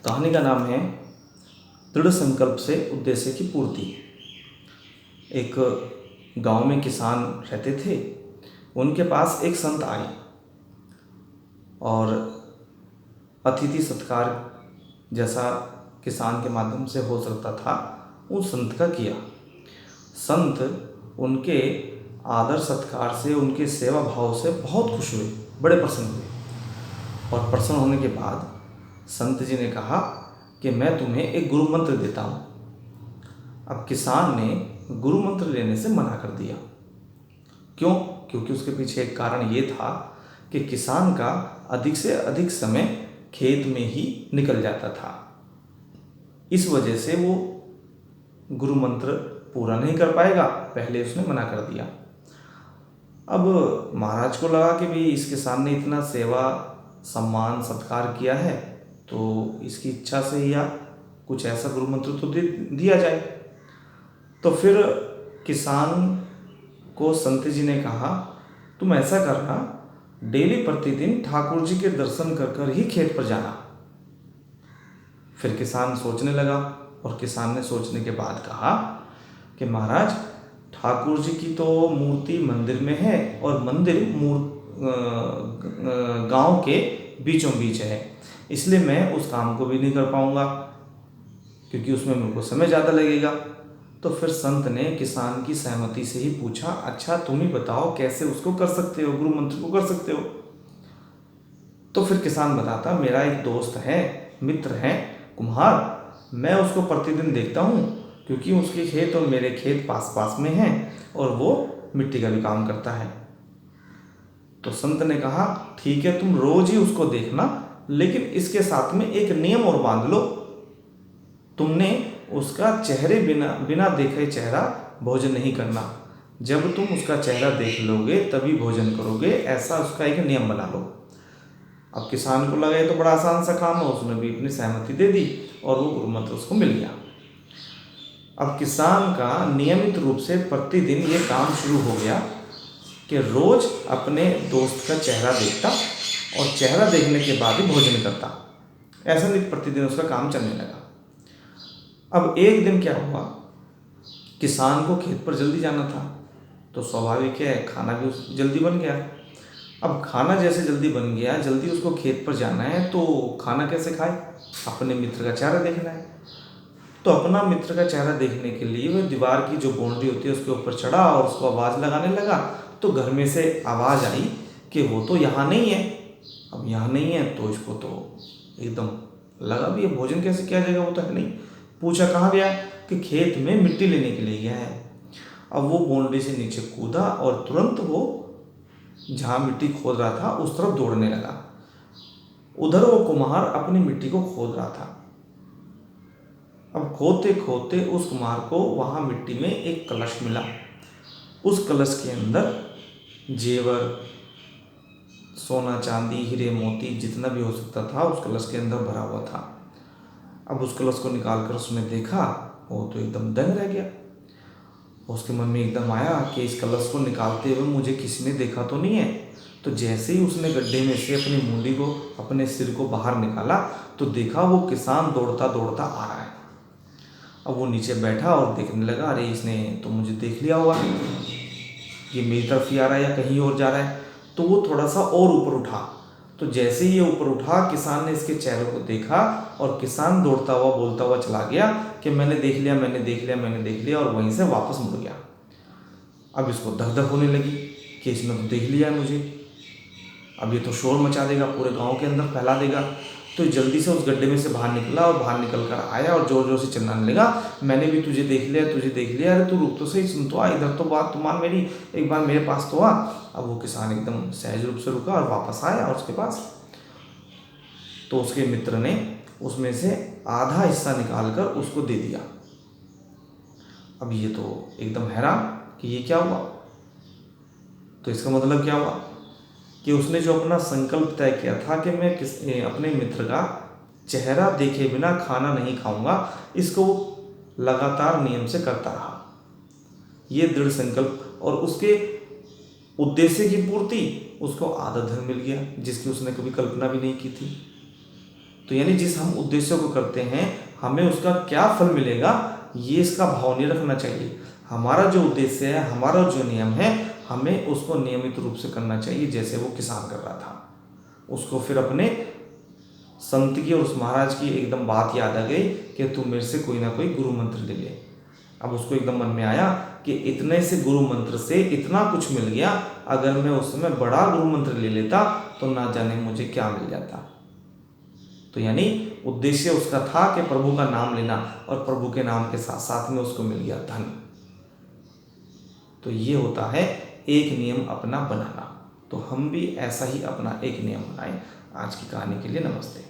कहानी का नाम है दृढ़ संकल्प से उद्देश्य की पूर्ति। एक गांव में किसान रहते थे। उनके पास एक संत आए और अतिथि सत्कार जैसा किसान के माध्यम से हो सकता था उस संत का किया। संत उनके आदर सत्कार से, उनके सेवा भाव से बहुत खुश हुए, बड़े प्रसन्न हुए। और प्रसन्न होने के बाद संत जी ने कहा कि मैं तुम्हें एक गुरु मंत्र देता हूँ। अब किसान ने गुरु मंत्र लेने से मना कर दिया। क्यों? क्योंकि उसके पीछे एक कारण ये था कि किसान का अधिक से अधिक समय खेत में ही निकल जाता था। इस वजह से वो गुरु मंत्र पूरा नहीं कर पाएगा, पहले उसने मना कर दिया। अब महाराज को लगा कि भाई इस किसान ने इतना सेवा सम्मान सत्कार किया है तो इसकी इच्छा से या कुछ ऐसा गुरु मंत्र तो दिया जाए। तो फिर किसान को संत जी ने कहा, तुम ऐसा करना, डेली प्रतिदिन ठाकुर जी के दर्शन कर कर ही खेत पर जाना। फिर किसान सोचने लगा और किसान ने सोचने के बाद कहा कि महाराज, ठाकुर जी की तो मूर्ति मंदिर में है और मंदिर गांव के बीचों बीच है, इसलिए मैं उस काम को भी नहीं कर पाऊंगा क्योंकि उसमें मेरे को समय ज़्यादा लगेगा। तो फिर संत ने किसान की सहमति से ही पूछा, अच्छा तुम ही बताओ कैसे उसको कर सकते हो, गुरु मंत्र को कर सकते हो। तो फिर किसान बताता, मेरा एक दोस्त है, मित्र है कुम्हार, मैं उसको प्रतिदिन देखता हूँ क्योंकि उसके खेत और मेरे खेत पास पास में हैं और वो मिट्टी का भी काम करता है। तो संत ने कहा, ठीक है, तुम रोज ही उसको देखना, लेकिन इसके साथ में एक नियम और बांध लो, तुमने उसका चेहरे बिना देखे चेहरा भोजन नहीं करना। जब तुम उसका चेहरा देख लोगे तभी भोजन करोगे, ऐसा उसका एक नियम बना लो। अब किसान को लगा ये तो बड़ा आसान सा काम है, उसने भी अपनी सहमति दे दी और वो गुरु मंत्र उसको मिल गया। अब किसान का नियमित रूप से प्रतिदिन ये काम शुरू हो गया कि रोज अपने दोस्त का चेहरा देखता और चेहरा देखने के बाद ही भोजन करता। ऐसा नित्य प्रतिदिन उसका काम चलने लगा। अब एक दिन क्या हुआ, किसान को खेत पर जल्दी जाना था तो स्वाभाविक है खाना भी जल्दी बन गया। अब खाना जैसे जल्दी बन गया, जल्दी उसको खेत पर जाना है तो खाना कैसे खाए, अपने मित्र का चेहरा देखना है। तो अपना मित्र का चेहरा देखने के लिए वह दीवार की जो बाउंड्री होती है उसके ऊपर चढ़ा और उसको आवाज़ लगाने लगा। तो घर में से आवाज़ आई कि वो तो यहाँ नहीं है। अब यहाँ नहीं है तो इसको तो एकदम लगा भी ये भोजन कैसे किया जाएगा, वो तो है नहीं। पूछा कहाँ गया, कि खेत में मिट्टी लेने के लिए गया है। अब वो बाउंड्री से नीचे कूदा और तुरंत वो जहाँ मिट्टी खोद रहा था उस तरफ दौड़ने लगा। उधर वो कुम्हार अपनी मिट्टी को खोद रहा था। अब खोदते खोदते उस कुम्हार को वहाँ मिट्टी में एक कलश मिला। उस कलश के अंदर जेवर, सोना चांदी, हीरे मोती जितना भी हो सकता था उस कलश के अंदर भरा हुआ था। अब उस कलश को निकाल कर उसने देखा, वो तो एकदम दंग रह गया। उसके मन में एकदम आया कि इस कलश को निकालते हुए मुझे किसी ने देखा तो नहीं है। तो जैसे ही उसने गड्ढे में से अपनी मुंडी को, अपने सिर को बाहर निकाला तो देखा वो किसान दौड़ता दौड़ता आ रहा है। अब वो नीचे बैठा और देखने लगा, अरे इसने तो मुझे देख लिया होगा, ये मेरी तरफ ही आ रहा है या कहीं और जा रहा है। तो वो थोड़ा सा और ऊपर उठा। तो जैसे ही ये ऊपर उठा, किसान ने इसके चेहरे को देखा और किसान दौड़ता हुआ बोलता हुआ चला गया कि मैंने देख लिया, मैंने देख लिया, मैंने देख लिया, और वहीं से वापस मुड़ गया। अब इसको धक धक होने लगी कि इसने तो देख लिया है मुझे, अब ये तो शोर मचा देगा, पूरे गांव के अंदर फैला देगा। तो जल्दी से उस गड्ढे में से बाहर निकला और बाहर निकल कर आया और जोर जोर से चिल्लाने लगा, मैंने भी तुझे देख लिया, तुझे देख लिया, अरे तू रुक तो सही, सुन तो आ, इधर तो बात तो मान मेरी, एक बार मेरे पास तो आ। अब वो किसान एकदम सहज रूप से रुका और वापस आया और उसके पास। तो उसके मित्र ने उसमें से आधा हिस्सा निकाल कर उसको दे दिया। अब ये तो एकदम हैरान कि ये क्या हुआ। तो इसका मतलब क्या हुआ कि उसने जो अपना संकल्प तय किया था कि मैं अपने मित्र का चेहरा देखे बिना खाना नहीं खाऊंगा, इसको लगातार नियम से करता रहा। ये दृढ़ संकल्प और उसके उद्देश्य की पूर्ति उसको आधा धन मिल गया जिसकी उसने कभी कल्पना भी नहीं की थी। तो यानी जिस हम उद्देश्य को करते हैं हमें उसका क्या फल मिलेगा, ये इसका भाव नहीं रखना चाहिए। हमारा जो उद्देश्य है, हमारा जो नियम है, हमें उसको नियमित रूप से करना चाहिए। जैसे वो किसान कर रहा था, उसको फिर अपने संत की और उस महाराज की एकदम बात याद आ गई कि तू मेरे से कोई ना कोई गुरु मंत्र ले ले। अब उसको एकदम मन में आया कि इतने से गुरु मंत्र से इतना कुछ मिल गया, अगर मैं उस समय बड़ा गुरु मंत्र ले लेता तो ना जाने मुझे क्या मिल जाता। तो यानी उद्देश्य उसका था कि प्रभु का नाम लेना, और प्रभु के नाम के साथ साथ में उसको मिल गया धन। तो ये होता है एक नियम अपना बनाना। तो हम भी ऐसा ही अपना एक नियम बनाएं। आज की कहानी के लिए नमस्ते।